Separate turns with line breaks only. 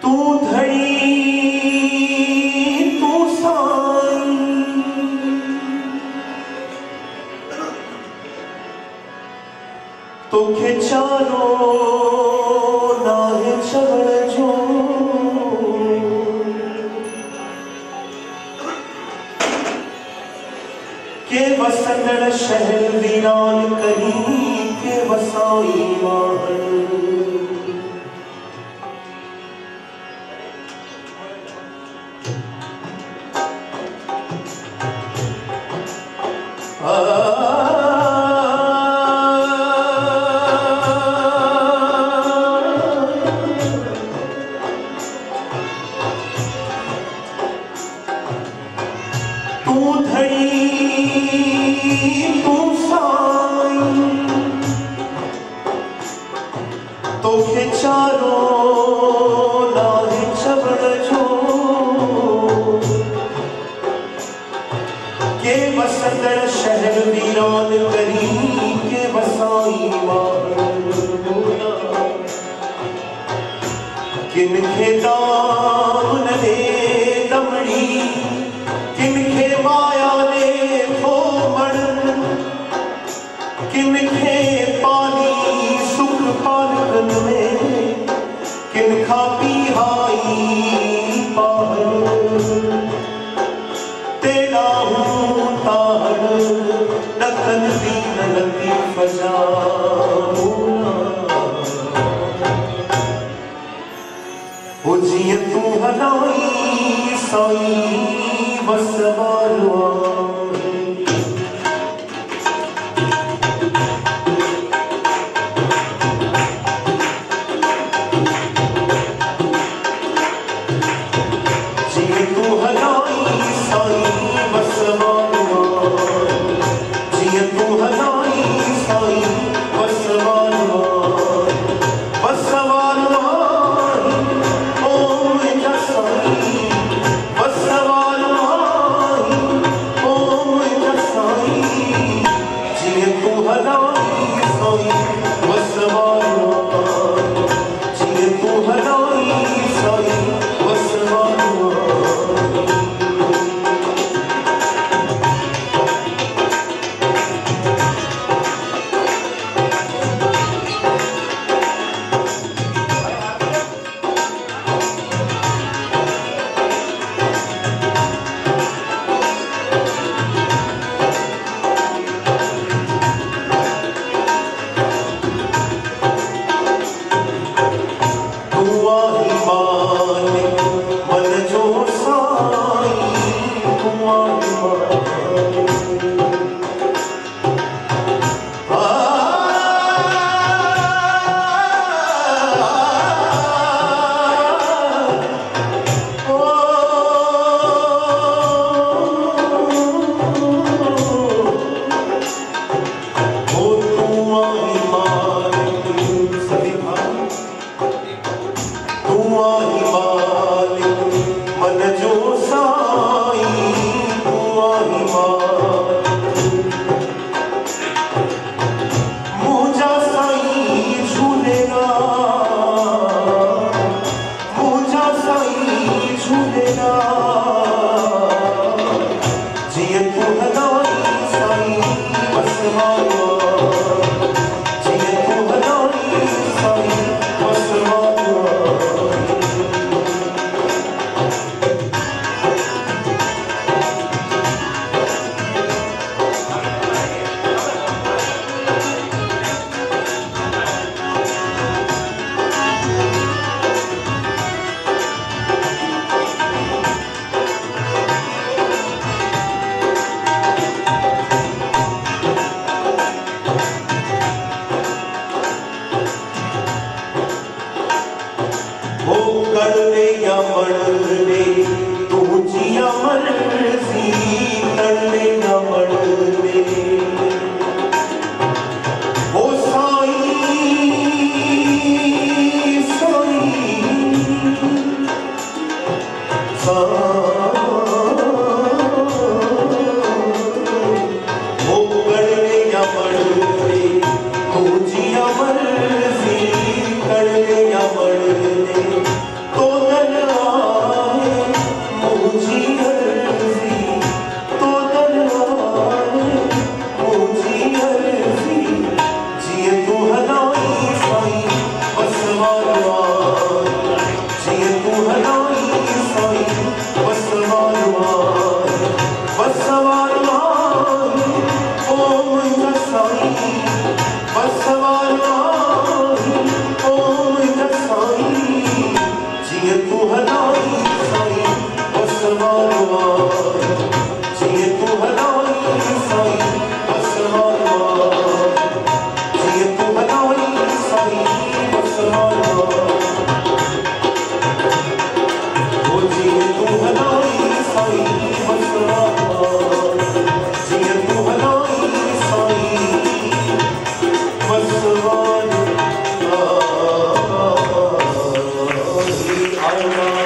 तू धड़ी तू साई तो खिचारो नाहे चवण जो के वसंदड़ शहर वीरान कहीं के वसाई वाहन तू धड़ी तू साई तो खिचारो नाहे चवण जो के वसंदड़ शहर वीरान करी के वसाई किनखे दान दे दमड़ी किनखे माया ने थोमण किनखे पानी सुख पालकन में किनखा पीहाई पाहन तेरा हूँ ताहन नकन दीन नदी फजा हो जिए तू हलाई साई बसवालवा जिए तू हलाई साई बसवालवा जिए तू हलाई साई बसवालवा बसवालवा ओम जसाई बसवालवा ओम जसाई जिए तू हलाई साई बसवालवा जिए तू हलाई साई बसवालवा मन जो साई तू आई I